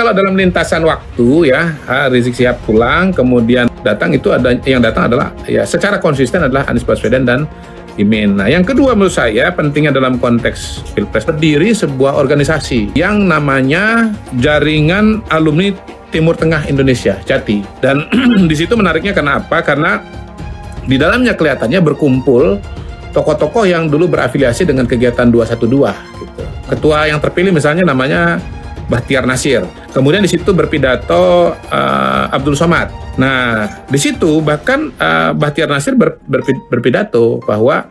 kalau dalam lintasan waktu ya, Rizik Syihab pulang, kemudian datang, itu ada yang datang adalah ya secara konsisten adalah Anies Baswedan dan Imin. Nah, yang kedua menurut saya pentingnya dalam konteks Pilpres, berdiri sebuah organisasi yang namanya Jaringan Alumni Timur Tengah Indonesia, Jati. Dan di situ menariknya kenapa? Karena di dalamnya kelihatannya berkumpul tokoh-tokoh yang dulu berafiliasi dengan kegiatan 212 gitu. Ketua yang terpilih misalnya namanya Bahtiar Nasir. Kemudian di situ berpidato Abdul Somad. Nah, di situ bahkan Bahtiar Nasir berpidato bahwa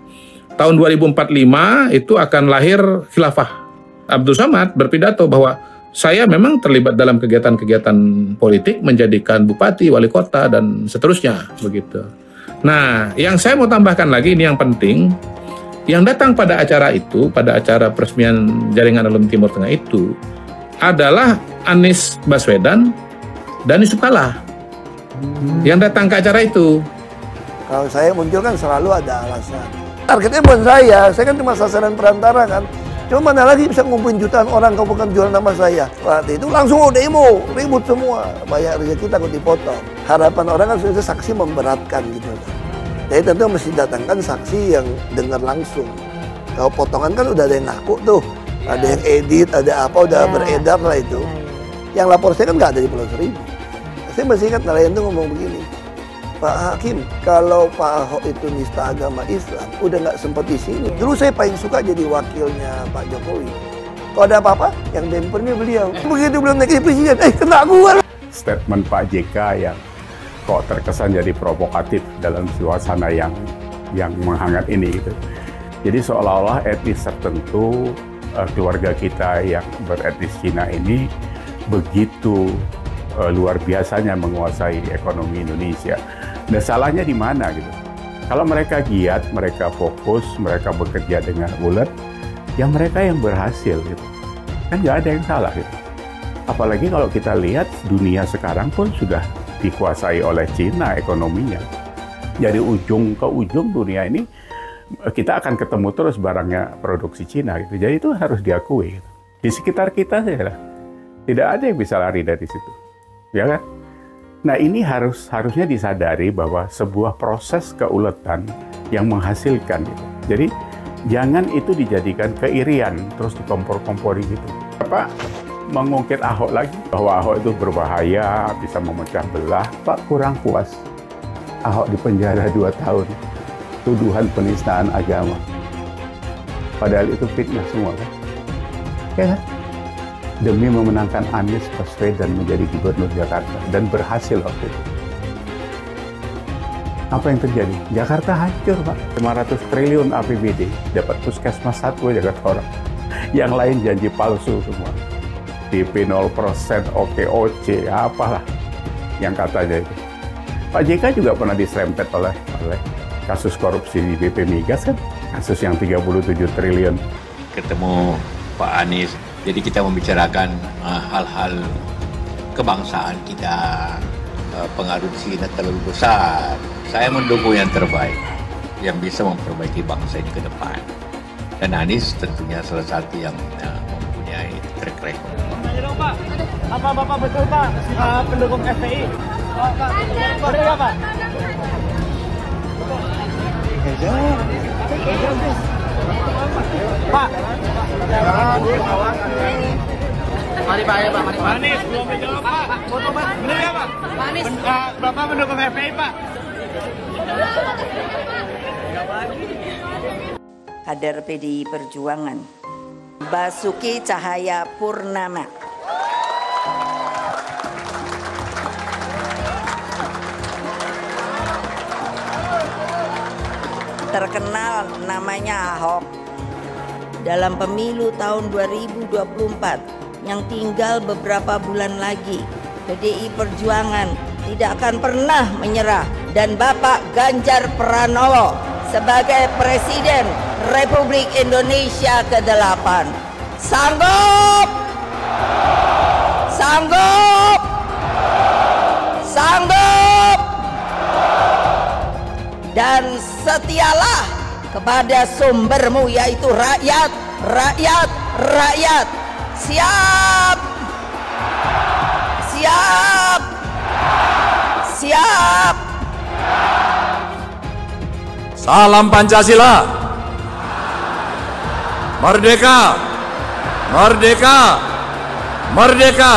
tahun 2045 itu akan lahir khilafah. Abdul Somad berpidato bahwa saya memang terlibat dalam kegiatan-kegiatan politik, menjadikan bupati, wali kota, dan seterusnya, begitu. Nah, yang saya mau tambahkan lagi, ini yang penting, yang datang pada acara itu, pada acara peresmian Jaringan Alumni Timur Tengah itu, adalah Anies Baswedan dan Yusuf Kalla yang datang ke acara itu. Kalau saya muncul kan selalu ada alasan. Targetnya bukan saya kan cuma sasaran perantara kan. Cuma mana lagi bisa ngumpulin jutaan orang kalau bukan jual nama saya. Waktu itu langsung demo, ribut semua. Banyak rezeki takut dipotong. Harapan orang kan sudah saksi memberatkan gitu. Jadi tentu mesti datangkan saksi yang dengar langsung. Kalau potongan kan udah ada yang ngaku tuh. Ada yang edit, ada apa, udah beredar lah itu. Yang lapor saya kan nggak ada di Pulau Seribu. Saya masih ingat nelayan itu ngomong begini, Pak Hakim, kalau Pak Ahok itu nista agama Islam, udah nggak sempat di sini. Dulu saya paling suka jadi wakilnya Pak Jokowi. Kalau ada apa-apa, yang dempernya beliau. Begitu belum naik presiden, kena gua. Statement Pak JK yang kok terkesan jadi provokatif dalam suasana yang menghangat ini gitu. Jadi seolah-olah etnis tertentu, keluarga kita yang beretnis Cina ini begitu luar biasanya menguasai ekonomi Indonesia. Dan salahnya di mana gitu? Kalau mereka giat, mereka fokus, mereka bekerja dengan ulet, ya mereka yang berhasil gitu. Kan nggak ada yang salah gitu. Apalagi kalau kita lihat dunia sekarang pun sudah dikuasai oleh Cina ekonominya. Dari ujung ke ujung dunia ini kita akan ketemu terus barangnya produksi Cina gitu. Jadi itu harus diakui gitu. Di sekitar kita saja tidak ada yang bisa lari dari situ, ya kan? Nah, ini harusnya disadari bahwa sebuah proses keuletan yang menghasilkan gitu. Jadi jangan itu dijadikan keirian terus dikompor-kompori gitu. Pak mengungkit Ahok lagi bahwa Ahok itu berbahaya, bisa memecah belah. Pak kurang puas Ahok dipenjara 2 tahun. Tuduhan penistaan agama. Padahal itu fitnah semua kan? Ya kan? Demi memenangkan Anies Baswedan menjadi gubernur Jakarta. Dan berhasil waktu itu. Apa yang terjadi? Jakarta hancur Pak. 500 triliun APBD. Dapat puskesmas 1 Jakarta orang. Yang lain janji palsu semua. DP 0%, OKOC, apalah. Yang katanya itu. Pak JK juga pernah diserempet oleh kasus korupsi di BP Migas kan, kasus yang 37 triliun. Ketemu Pak Anies, jadi kita membicarakan hal-hal kebangsaan kita, pengaruh Cina terlalu besar. Saya mendukung yang terbaik, yang bisa memperbaiki bangsa ini ke depan. Dan Anies tentunya salah satu yang mempunyai track record. Pak, apa Bapak betul Pak pendukung FPI? Pak, betul nggak Pak? Pak, mari Pak ya Pak, mari Pak. Anies belum menjawab Pak. Foto Pak, benar ya Pak? Anies, Bapak mendukung FPI Pak. Kader PDI Perjuangan, Basuki Cahayapurnama. Terkenal namanya Ahok. Dalam pemilu tahun 2024 yang tinggal beberapa bulan lagi, PDI Perjuangan tidak akan pernah menyerah dan Bapak Ganjar Pranowo sebagai Presiden Republik Indonesia ke-8 sanggup, sanggup, sanggup, dan setialah kepada sumbermu yaitu rakyat, rakyat, rakyat. Siap. Salam Pancasila. Merdeka. Merdeka. Merdeka.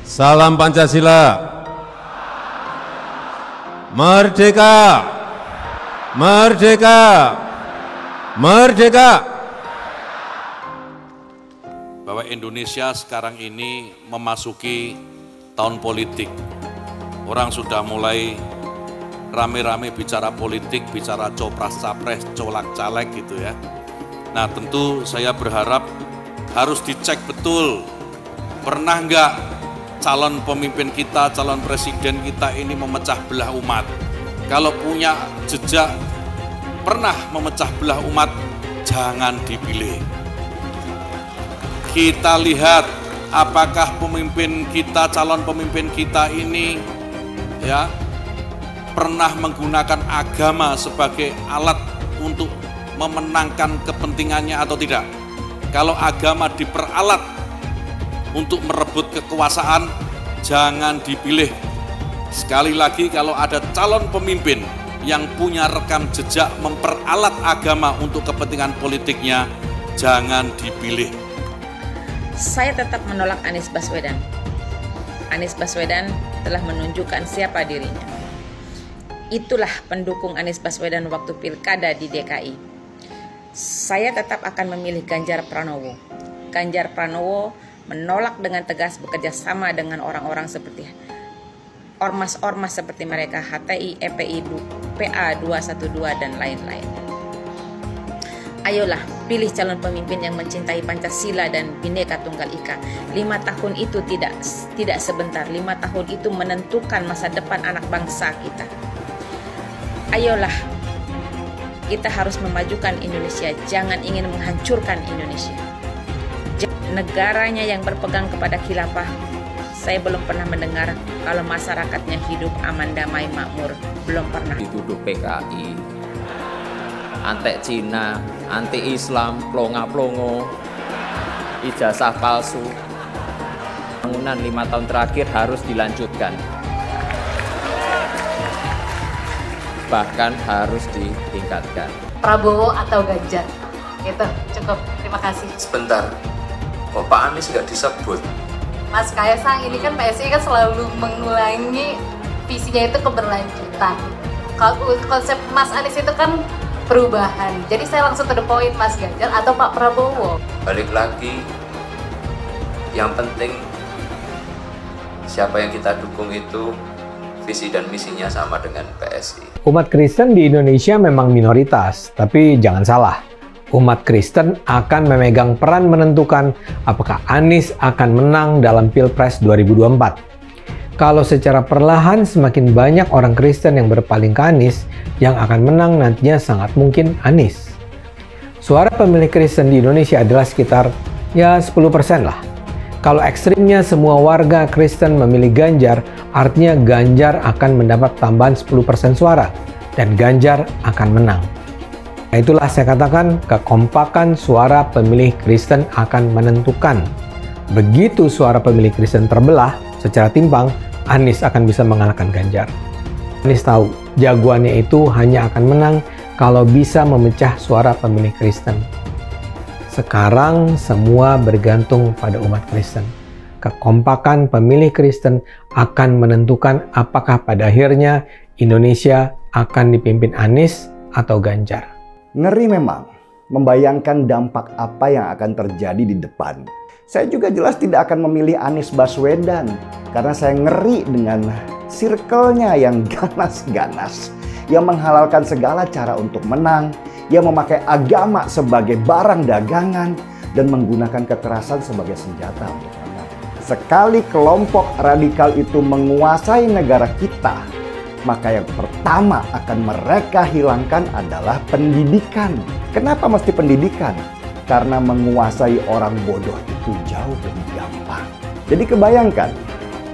Salam Pancasila. Merdeka. Merdeka. Merdeka. Bahwa Indonesia sekarang ini memasuki tahun politik. Orang sudah mulai rame-rame bicara politik, bicara copras-capres, colak-caleg gitu ya. Nah tentu saya berharap harus dicek betul, pernah nggak calon pemimpin kita, calon presiden kita ini memecah belah umat. Kalau punya jejak pernah memecah belah umat, jangan dipilih. Kita lihat apakah pemimpin kita, calon pemimpin kita ini ya pernah menggunakan agama sebagai alat untuk memenangkan kepentingannya atau tidak. Kalau agama diperalat untuk merebut kekuasaan, jangan dipilih. Sekali lagi, kalau ada calon pemimpin yang punya rekam jejak memperalat agama untuk kepentingan politiknya, jangan dipilih. Saya tetap menolak Anies Baswedan. Anies Baswedan telah menunjukkan siapa dirinya. Itulah pendukung Anies Baswedan waktu pilkada di DKI. Saya tetap akan memilih Ganjar Pranowo. Ganjar Pranowo menolak dengan tegas bekerja sama dengan orang-orang seperti ormas-ormas seperti mereka, HTI, EPI, PA 212 dan lain-lain. Ayolah, pilih calon pemimpin yang mencintai Pancasila dan Bhinneka Tunggal Ika. 5 tahun itu tidak sebentar. 5 tahun itu menentukan masa depan anak bangsa kita. Ayolah, kita harus memajukan Indonesia, jangan ingin menghancurkan Indonesia. Negaranya yang berpegang kepada khilafah, saya belum pernah mendengar kalau masyarakatnya hidup aman, damai, makmur. Belum pernah. Dituduh PKI, anti Cina, anti Islam, plonga-plongo, ijazah palsu. Bangunan 5 tahun terakhir harus dilanjutkan. Bahkan harus ditingkatkan. Prabowo atau Ganjar? Gitu, cukup. Terima kasih. Sebentar, kok Pak Anies nggak disebut? Mas Kaisang ini kan PSI kan selalu mengulangi visinya itu keberlanjutan. Kalau konsep Mas Anies itu kan perubahan. Jadi saya langsung to the point, Mas Ganjar atau Pak Prabowo? Balik lagi, yang penting siapa yang kita dukung itu visi dan misinya sama dengan PSI. Umat Kristen di Indonesia memang minoritas, tapi jangan salah. Umat Kristen akan memegang peran menentukan apakah Anies akan menang dalam Pilpres 2024. Kalau secara perlahan semakin banyak orang Kristen yang berpaling ke Anies, yang akan menang nantinya sangat mungkin Anies. Suara pemilih Kristen di Indonesia adalah sekitar 10% lah. Kalau ekstrimnya semua warga Kristen memilih Ganjar, artinya Ganjar akan mendapat tambahan 10% suara dan Ganjar akan menang. Nah, itulah saya katakan kekompakan suara pemilih Kristen akan menentukan. Begitu suara pemilih Kristen terbelah secara timpang, Anies akan bisa mengalahkan Ganjar. Anies tahu jagoannya itu hanya akan menang kalau bisa memecah suara pemilih Kristen. Sekarang semua bergantung pada umat Kristen. Kekompakan pemilih Kristen akan menentukan apakah pada akhirnya Indonesia akan dipimpin Anies atau Ganjar. Ngeri memang membayangkan dampak apa yang akan terjadi di depan. Saya juga jelas tidak akan memilih Anies Baswedan karena saya ngeri dengan circle-nya yang ganas-ganas, yang menghalalkan segala cara untuk menang, yang memakai agama sebagai barang dagangan dan menggunakan kekerasan sebagai senjata untuk menang. Sekali kelompok radikal itu menguasai negara kita, maka yang pertama akan mereka hilangkan adalah pendidikan. Kenapa mesti pendidikan? Karena menguasai orang bodoh itu jauh lebih gampang. Jadi kebayangkan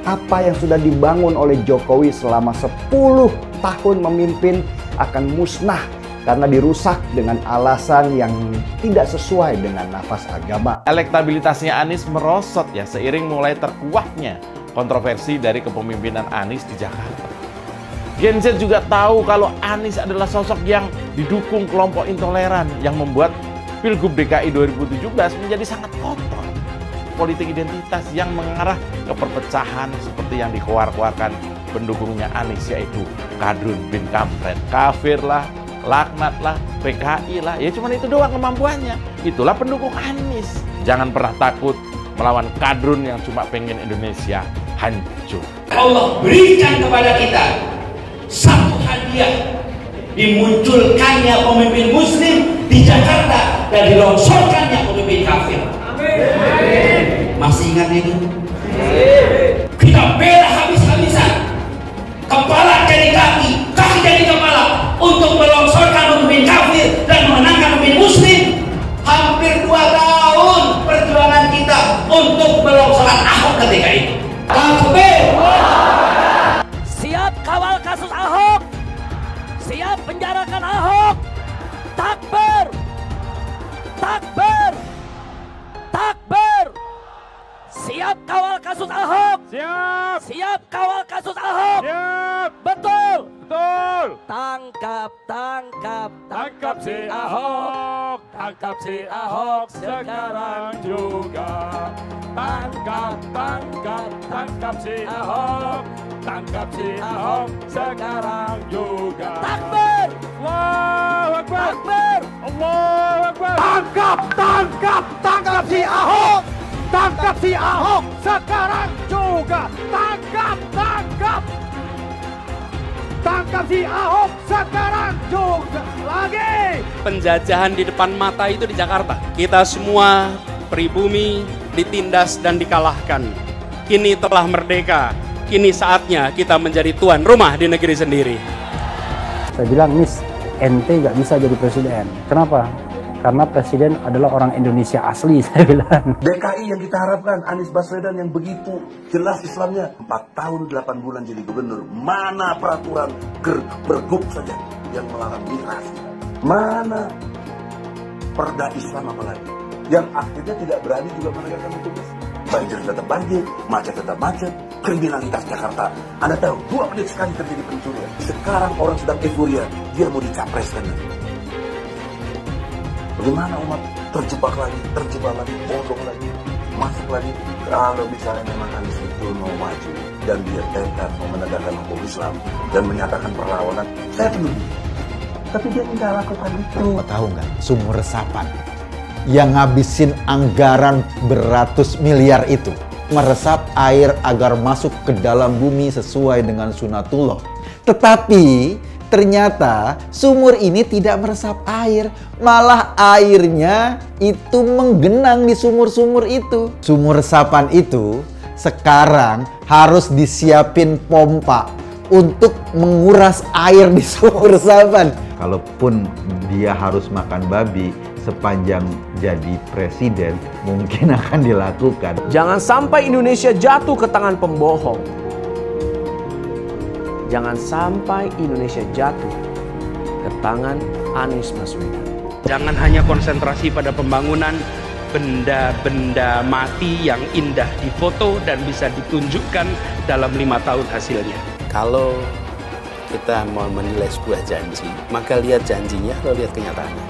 apa yang sudah dibangun oleh Jokowi selama 10 tahun memimpin akan musnah karena dirusak dengan alasan yang tidak sesuai dengan nafas agama. Elektabilitasnya Anies merosot ya seiring mulai terkuaknya kontroversi dari kepemimpinan Anies di Jakarta. Gen Z juga tahu kalau Anies adalah sosok yang didukung kelompok intoleran yang membuat Pilgub DKI 2017 menjadi sangat kotor. Politik identitas yang mengarah ke perpecahan seperti yang dikeluarkan pendukungnya Anies, yaitu Kadrun bin Kampret. Kafir lah, laknat lah, PKI lah, ya cuman itu doang kemampuannya. Itulah pendukung Anies. Jangan pernah takut melawan Kadrun yang cuma pengen Indonesia hancur. Allah berikan kepada kita satu hadiah, dimunculkannya pemimpin muslim di Jakarta dan dilongsorkannya pemimpin kafir. Amin. Masih ingat itu? Kita bela habis-habisan, kepala jadi kaki, kaki jadi kepala, untuk melongsorkan pemimpin kafir dan memenangkan pemimpin muslim. Hampir 2 tahun perjuangan kita untuk melongsorkan Ahok ketika itu. Takbir! Siap kawal kasus Ahok, siap penjarakan Ahok. Takbir! Takbir! Takbir! Siap kawal kasus Ahok. Siap. Siap kawal kasus Ahok. Siap. Betul. Betul. Tangkap, tangkap, tangkap si Ahok. Tangkap si Ahok sekarang juga. Tangkap, tangkap, tangkap si Ahok. Tangkap si Ahok sekarang juga. Takbir. Allahu Akbar. Takbir. Allahu Akbar. Tangkap, tangkap, tangkap si Ahok. Tangkap si Ahok sekarang juga. Tangkap, tangkap. Tangkap si Ahok sekarang juga. Lagi. Penjajahan di depan mata itu di Jakarta. Kita semua pribumi ditindas dan dikalahkan. Kini telah merdeka. Kini saatnya kita menjadi tuan rumah di negeri sendiri. Saya bilang, Miss, ente nggak bisa jadi presiden. Kenapa? Karena presiden adalah orang Indonesia asli, saya bilang. DKI yang kita harapkan, Anies Baswedan yang begitu jelas Islamnya. 4 tahun 8 bulan jadi gubernur. Mana peraturan pergub saja yang melarang migrasi? Mana perda Islam apalagi? Yang akhirnya tidak berani juga menegakkan hukum Islam. Banjir tetap banjir, macet tetap macet, kriminalitas Jakarta. Anda tahu, 2 menit sekali terjadi pencurian. Sekarang orang sedang euforia, dia mau dicapreskan. Bagaimana umat terjebak lagi, bodoh lagi, masuk lagi. Kalau misalnya memang Anies itu mau maju dan dia tekad mau menegakkan hukum Islam dan menyatakan perlawanan, saya peduli. Tapi dia tidak lakukan itu. Tahu nggak, sumur resapan yang ngabisin anggaran beratus miliar itu meresap air agar masuk ke dalam bumi sesuai dengan sunatullah. Tetapi ternyata sumur ini tidak meresap air, malah airnya itu menggenang di sumur-sumur itu. Sumur resapan itu sekarang harus disiapin pompa untuk menguras air di sumur resapan. Kalaupun dia harus makan babi sepanjang jadi presiden, mungkin akan dilakukan. Jangan sampai Indonesia jatuh ke tangan pembohong. Jangan sampai Indonesia jatuh ke tangan Anies Baswedan. Jangan hanya konsentrasi pada pembangunan benda-benda mati yang indah difoto dan bisa ditunjukkan dalam 5 tahun hasilnya. Kalau kita mau menilai sebuah janji, maka lihat janjinya, lalu lihat kenyataannya.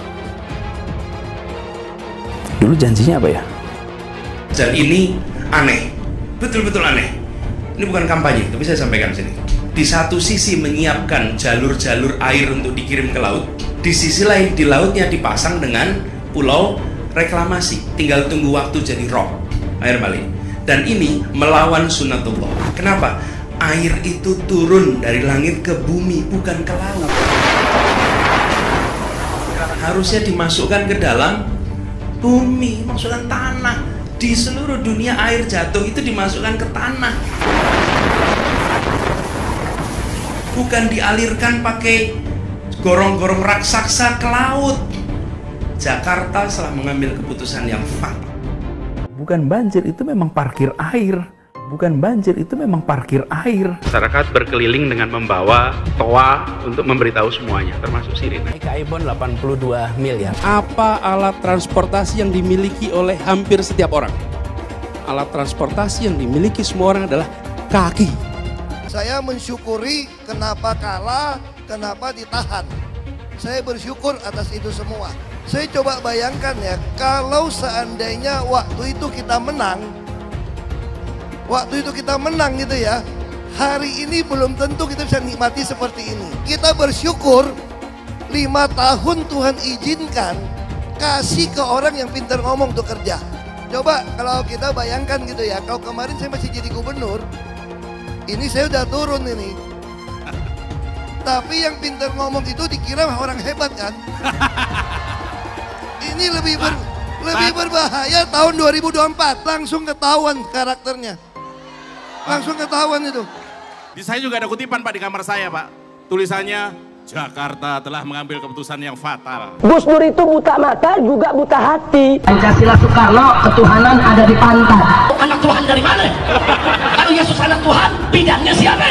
Dulu janjinya apa ya? Dan ini aneh, betul-betul aneh. Ini bukan kampanye, tapi saya sampaikan sini. Di satu sisi menyiapkan jalur-jalur air untuk dikirim ke laut, di sisi lain di lautnya dipasang dengan pulau reklamasi, tinggal tunggu waktu jadi rob, air balik. Dan ini melawan sunatullah. Kenapa? Air itu turun dari langit ke bumi, bukan ke laut. Harusnya dimasukkan ke dalam bumi, masukkan tanah. Di seluruh dunia air jatuh itu dimasukkan ke tanah, bukan dialirkan pakai gorong-gorong raksasa ke laut. Jakarta telah mengambil keputusan yang fatal. Bukan banjir, itu memang parkir air. Bukan banjir, itu memang parkir air. Masyarakat berkeliling dengan membawa toa untuk memberitahu semuanya, termasuk sirine. DKI Bond 82 miliar. Apa alat transportasi yang dimiliki oleh hampir setiap orang? Alat transportasi yang dimiliki semua orang adalah kaki. Saya mensyukuri kenapa kalah, kenapa ditahan. Saya bersyukur atas itu semua. Saya coba bayangkan ya, kalau seandainya waktu itu kita menang gitu ya, hari ini belum tentu kita bisa nikmati seperti ini. Kita bersyukur 5 tahun Tuhan izinkan kasih ke orang yang pintar ngomong untuk kerja. Coba kalau kita bayangkan gitu ya, kalau kemarin saya masih jadi gubernur, ini saya udah turun ini. Tapi yang pintar ngomong itu dikira orang hebat kan? Ini lebih berbahaya tahun 2024. Langsung ketahuan karakternya. Langsung ketahuan itu. Di saya juga ada kutipan Pak di kamar saya Pak. Tulisannya, Jakarta telah mengambil keputusan yang fatal. Gus Dur itu buta mata juga buta hati. Pancasila Soekarno, ketuhanan ada di pantat. Anak Tuhan dari mana? Kalau Yesus anak Tuhan, bidangnya siapa?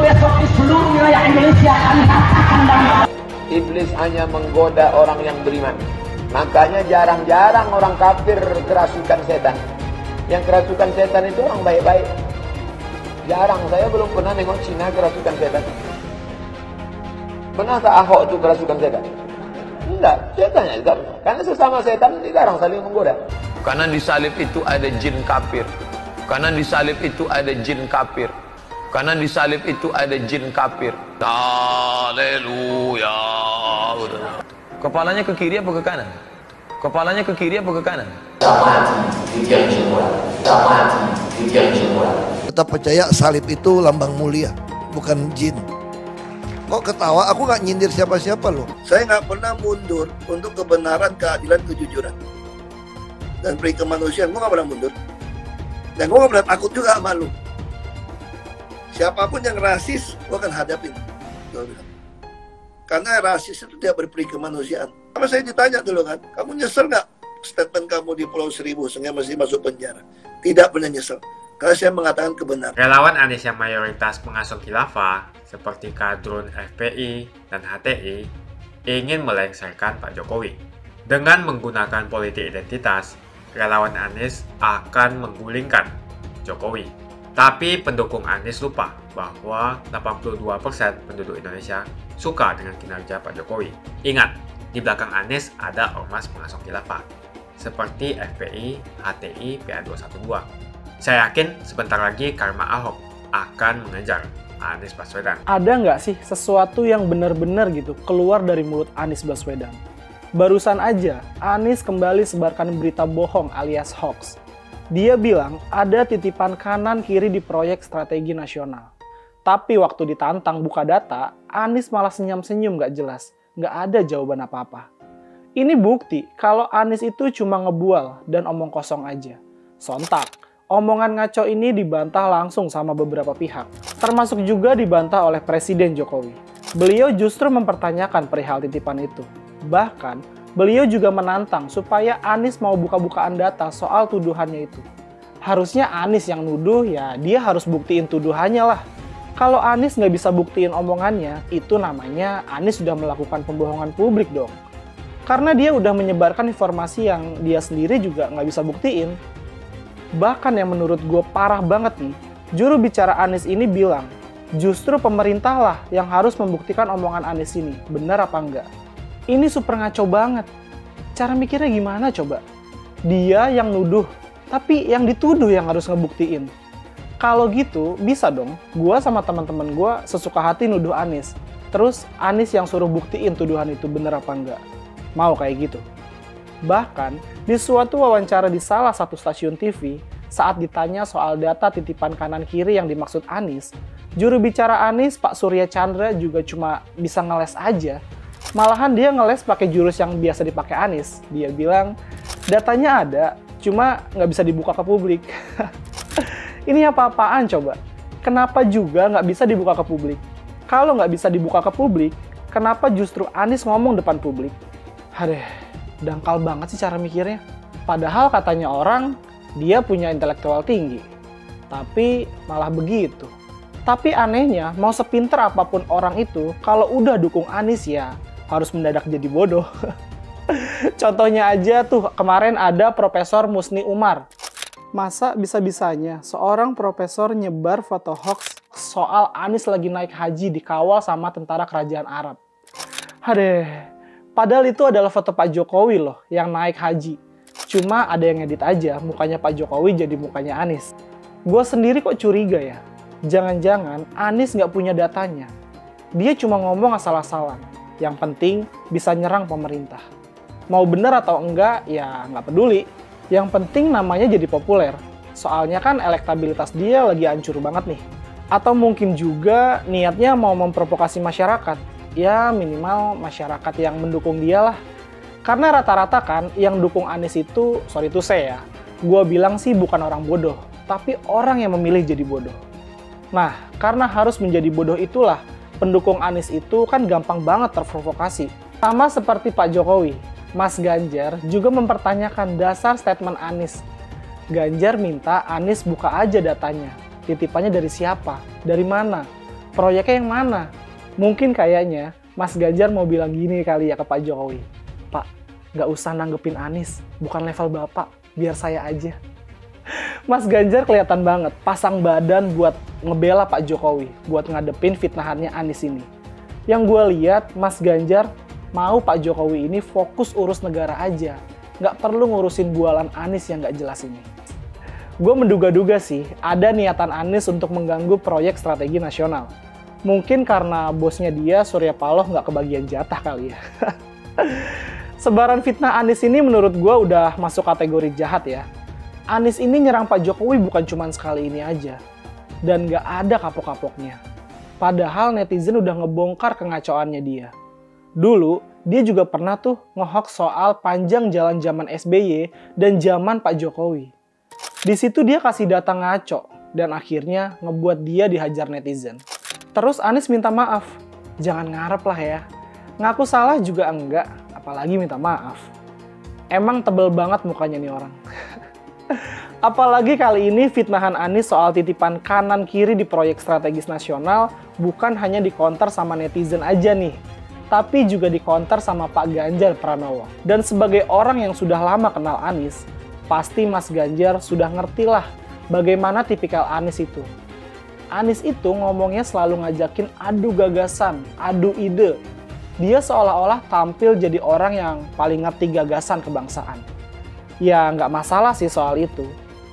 Besok di seluruh wilayah Indonesia kami katakan dan Iblis hanya menggoda orang yang beriman. Makanya jarang-jarang orang kafir kerasukan setan. Yang kerasukan setan itu orang baik-baik. Jarang, saya belum pernah nengok Cina kerasukan setan. Pernah tak Ahok itu kerasukan setan? Enggak, setannya juga pernah. Karena sesama setan dilarang saling menggoda. Karena di salib itu ada jin kafir. Karena di salib itu ada jin kafir. Karena di salib itu ada jin kafir. Haleluya. Kepalanya ke kiri apa ke kanan? Kepalanya ke kiri apa ke kanan? Tetap percaya salib itu lambang mulia, bukan jin. Kok ketawa? Aku nggak nyindir siapa-siapa loh. Saya nggak pernah mundur untuk kebenaran, keadilan, kejujuran. Dan peri kemanusiaan, gue nggak pernah mundur. Dan gue nggak pernah takut juga sama lu. Siapapun yang rasis, gue akan hadapin. Karena rasis itu tidak berperi kemanusiaan. Sama saya ditanya dulu kan, kamu nyesel nggak statement kamu di Pulau Seribu sehingga masih masuk penjara? Tidak pernah nyesel. Karena saya mengatakan kebenaran. Relawan Anies yang mayoritas pengasuh khilafah, seperti kadrun FPI dan HTI, ingin melengsarkan Pak Jokowi. Dengan menggunakan politik identitas, relawan Anies akan menggulingkan Jokowi. Tapi pendukung Anies lupa bahwa 82% penduduk Indonesia suka dengan kinerja Pak Jokowi. Ingat, di belakang Anies ada ormas pengasuh khilafah, seperti FPI, HTI, PA212. Saya yakin sebentar lagi karma Ahok akan mengejar Anies Baswedan. Ada nggak sih sesuatu yang benar-benar gitu keluar dari mulut Anies Baswedan? Barusan aja, Anies kembali sebarkan berita bohong alias hoax. Dia bilang ada titipan kanan kiri di proyek strategi nasional. Tapi waktu ditantang buka data, Anies malah senyum-senyum gak jelas. Gak ada jawaban apa-apa. Ini bukti kalau Anies itu cuma ngebual dan omong kosong aja. Sontak, omongan ngaco ini dibantah langsung sama beberapa pihak. Termasuk juga dibantah oleh Presiden Jokowi. Beliau justru mempertanyakan perihal titipan itu. Bahkan, beliau juga menantang supaya Anies mau buka-bukaan data soal tuduhannya itu. Harusnya Anies yang nuduh, ya dia harus buktiin tuduhannya lah. Kalau Anies nggak bisa buktiin omongannya, itu namanya Anies sudah melakukan pembohongan publik dong. Karena dia udah menyebarkan informasi yang dia sendiri juga nggak bisa buktiin. Bahkan yang menurut gue parah banget nih, juru bicara Anies ini bilang, justru pemerintah lah yang harus membuktikan omongan Anies ini, benar apa enggak. Ini super ngaco banget. Cara mikirnya gimana coba? Dia yang nuduh, tapi yang dituduh yang harus ngebuktiin. Kalau gitu, bisa dong gue sama teman-teman gue sesuka hati nuduh Anies. Terus Anies yang suruh buktiin tuduhan itu bener apa enggak. Mau kayak gitu. Bahkan, di suatu wawancara di salah satu stasiun TV, saat ditanya soal data titipan kanan kiri yang dimaksud Anies, juru bicara Anies, Pak Surya Chandra juga cuma bisa ngeles aja. Malahan dia ngeles pakai jurus yang biasa dipakai Anies. Dia bilang, datanya ada, cuma nggak bisa dibuka ke publik. Ini apa-apaan coba? Kenapa juga nggak bisa dibuka ke publik? Kalau nggak bisa dibuka ke publik, kenapa justru Anies ngomong depan publik? Aduh, dangkal banget sih cara mikirnya. Padahal katanya orang, dia punya intelektual tinggi. Tapi malah begitu. Tapi anehnya, mau sepinter apapun orang itu, kalau udah dukung Anies ya, harus mendadak jadi bodoh. Contohnya aja tuh, kemarin ada Profesor Musni Umar. Masa bisa-bisanya seorang profesor nyebar foto hoax soal Anies lagi naik haji dikawal sama tentara kerajaan Arab. Hadeh, padahal itu adalah foto Pak Jokowi loh yang naik haji. Cuma ada yang ngedit aja mukanya Pak Jokowi jadi mukanya Anies. Gue sendiri kok curiga ya, jangan-jangan Anies nggak punya datanya. Dia cuma ngomong asal-asalan. Yang penting bisa nyerang pemerintah. Mau bener atau enggak ya nggak peduli. Yang penting namanya jadi populer. Soalnya kan elektabilitas dia lagi hancur banget nih. Atau mungkin juga niatnya mau memprovokasi masyarakat. Ya minimal masyarakat yang mendukung dia lah. Karena rata-rata kan yang dukung Anies itu, sorry to say ya, gue bilang sih bukan orang bodoh, tapi orang yang memilih jadi bodoh. Nah, karena harus menjadi bodoh itulah, pendukung Anies itu kan gampang banget terprovokasi. Sama seperti Pak Jokowi, Mas Ganjar juga mempertanyakan dasar statement Anies. Ganjar minta Anies buka aja datanya. Titipannya dari siapa? Dari mana? Proyeknya yang mana? Mungkin kayaknya Mas Ganjar mau bilang gini kali ya ke Pak Jokowi. Pak, nggak usah nanggepin Anies. Bukan level Bapak. Biar saya aja. Mas Ganjar kelihatan banget pasang badan buat ngebela Pak Jokowi. Buat ngadepin fitnahannya Anies ini. Yang gue lihat Mas Ganjar mau Pak Jokowi ini fokus urus negara aja. Nggak perlu ngurusin bualan Anies yang nggak jelas ini. Gue menduga-duga sih ada niatan Anies untuk mengganggu proyek strategi nasional. Mungkin karena bosnya dia, Surya Paloh, nggak kebagian jatah kali ya. Sebaran fitnah Anies ini menurut gue udah masuk kategori jahat ya. Anies ini nyerang Pak Jokowi bukan cuma sekali ini aja. Dan nggak ada kapok-kapoknya. Padahal netizen udah ngebongkar kengacauannya dia. Dulu, dia juga pernah tuh ngehoax soal panjang jalan zaman SBY dan zaman Pak Jokowi. Di situ dia kasih data ngaco dan akhirnya ngebuat dia dihajar netizen. Terus Anies minta maaf. Jangan ngarep lah ya. Ngaku salah juga enggak, apalagi minta maaf. Emang tebel banget mukanya nih orang. Apalagi kali ini fitnahan Anies soal titipan kanan kiri di proyek strategis nasional bukan hanya dikonter sama netizen aja nih. Tapi juga dikonter sama Pak Ganjar Pranowo. Dan sebagai orang yang sudah lama kenal Anies, pasti Mas Ganjar sudah ngerti lah bagaimana tipikal Anies itu. Anies itu ngomongnya selalu ngajakin adu gagasan, adu ide. Dia seolah-olah tampil jadi orang yang paling ngerti gagasan kebangsaan. Ya nggak masalah sih soal itu.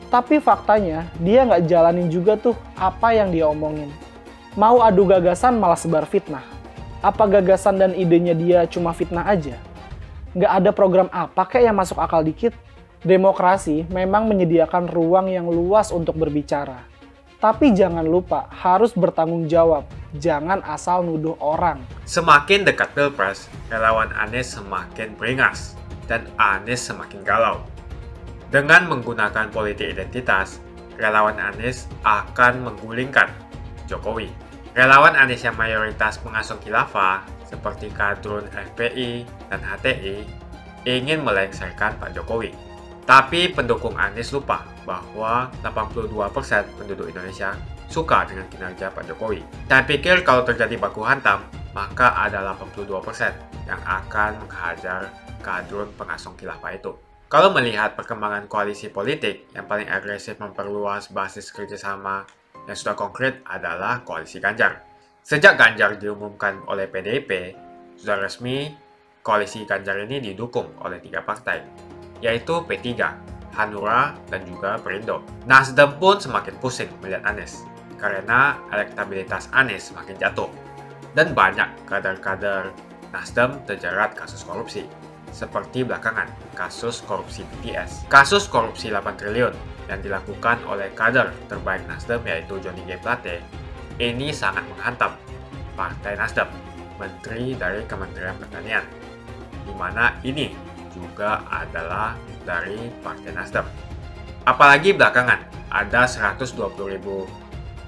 Tapi faktanya dia nggak jalanin juga tuh apa yang dia omongin. Mau adu gagasan malah sebar fitnah. Apa gagasan dan idenya dia cuma fitnah aja? Nggak ada program apa kayak yang masuk akal dikit? Demokrasi memang menyediakan ruang yang luas untuk berbicara. Tapi jangan lupa harus bertanggung jawab. Jangan asal nuduh orang. Semakin dekat Pilpres, relawan Anies semakin beringas dan Anies semakin galau. Dengan menggunakan politik identitas, relawan Anies akan menggulingkan Jokowi. Relawan Anies yang mayoritas pengasuh khilafah seperti kadrun FPI dan HTI ingin melengsarkan Pak Jokowi. Tapi pendukung Anies lupa bahwa 82% penduduk Indonesia suka dengan kinerja Pak Jokowi. Saya pikir kalau terjadi baku hantam, maka ada 82% yang akan menghajar kadrun pengasuh khilafah itu. Kalau melihat perkembangan koalisi politik yang paling agresif memperluas basis kerjasama yang sudah konkret adalah koalisi Ganjar. Sejak Ganjar diumumkan oleh PDIP, sudah resmi koalisi Ganjar ini didukung oleh 3 partai, yaitu P3, Hanura, dan juga Perindo. Nasdem pun semakin pusing melihat Anies, karena elektabilitas Anies semakin jatuh. Dan banyak kader-kader Nasdem terjerat kasus korupsi, seperti belakangan kasus korupsi BTS. Kasus korupsi 8 triliun yang dilakukan oleh kader terbaik Nasdem yaitu Johnny G. Plate, ini sangat menghantam Partai Nasdem, Menteri dari Kementerian Pertanian, di mana ini juga adalah dari Partai Nasdem. Apalagi belakangan ada 120.000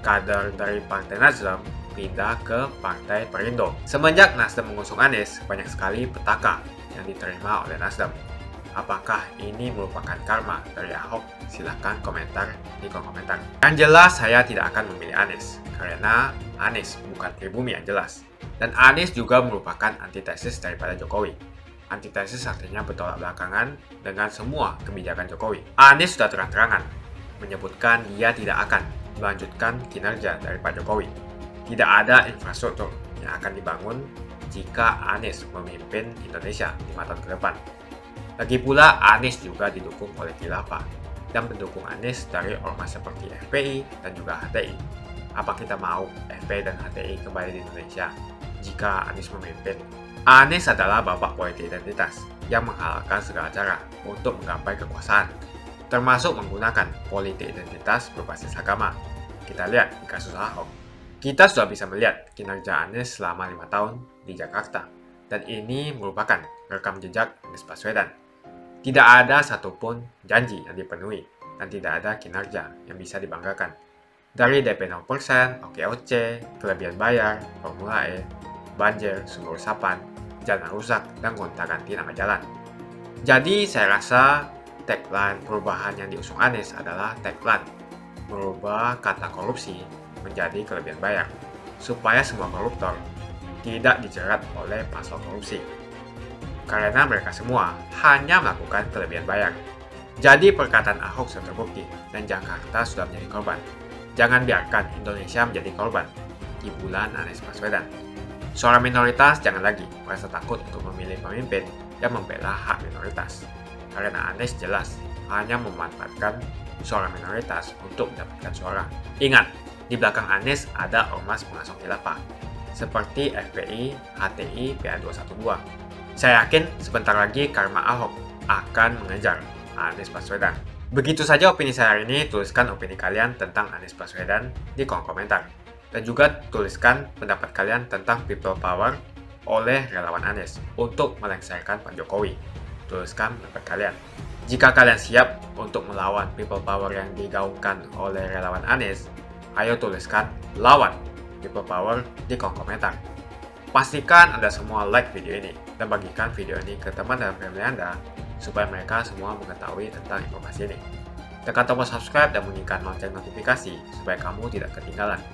kader dari Partai Nasdem pindah ke Partai Perindo. Semenjak Nasdem mengusung Anies, banyak sekali petaka yang diterima oleh Nasdem. Apakah ini merupakan karma dari Ahok? Silahkan komentar di kolom komentar. Yang jelas saya tidak akan memilih Anies, karena Anies bukan pribumi yang jelas. Dan Anies juga merupakan antitesis daripada Jokowi. Antitesis artinya bertolak belakangan dengan semua kebijakan Jokowi. Anies sudah terang-terangan menyebutkan dia tidak akan melanjutkan kinerja dari Pak Jokowi. Tidak ada infrastruktur yang akan dibangun jika Anies memimpin Indonesia 5 tahun ke depan. Lagi pula, Anies juga didukung oleh khilafah dan pendukung Anies dari ormas seperti FPI dan juga HTI. Apa kita mau FPI dan HTI kembali di Indonesia jika Anies memimpin? Anies adalah bapak politik identitas yang menghalalkan segala cara untuk menggapai kekuasaan, termasuk menggunakan politik identitas berbasis agama. Kita lihat di kasus Ahok. Kita sudah bisa melihat kinerja Anies selama 5 tahun di Jakarta, dan ini merupakan rekam jejak Anies Baswedan. Tidak ada satupun janji yang dipenuhi, dan tidak ada kinerja yang bisa dibanggakan. Dari DP 0%, OKOC, kelebihan bayar, Formula E, banjir, sumber resapan, jalan rusak, dan gonta-ganti nama jalan. Jadi saya rasa tagline perubahan yang diusung Anies adalah tagline merubah kata korupsi menjadi kelebihan bayar, supaya semua koruptor tidak dijerat oleh pasal korupsi. Karena mereka semua hanya melakukan kelebihan bayar. Jadi perkataan Ahok sudah terbukti dan Jakarta sudah menjadi korban. Jangan biarkan Indonesia menjadi korban di bulan Anies Baswedan. Suara minoritas jangan lagi merasa takut untuk memilih pemimpin yang membela hak minoritas. Karena Anies jelas hanya memanfaatkan suara minoritas untuk mendapatkan suara. Ingat, di belakang Anies ada ormas pengasuh khilafah seperti FPI, HTI, PA212. Saya yakin sebentar lagi karma Ahok akan mengejar Anies Baswedan. Begitu saja opini saya hari ini. Tuliskan opini kalian tentang Anies Baswedan di kolom komentar. Dan juga tuliskan pendapat kalian tentang people power oleh relawan Anies untuk melengsarkan Pak Jokowi. Tuliskan pendapat kalian. Jika kalian siap untuk melawan people power yang digaungkan oleh relawan Anies, ayo tuliskan lawan people power di kolom komentar. Pastikan Anda semua like video ini dan bagikan video ini ke teman dan family Anda supaya mereka semua mengetahui tentang informasi ini. Tekan tombol subscribe dan bunyikan lonceng notifikasi supaya kamu tidak ketinggalan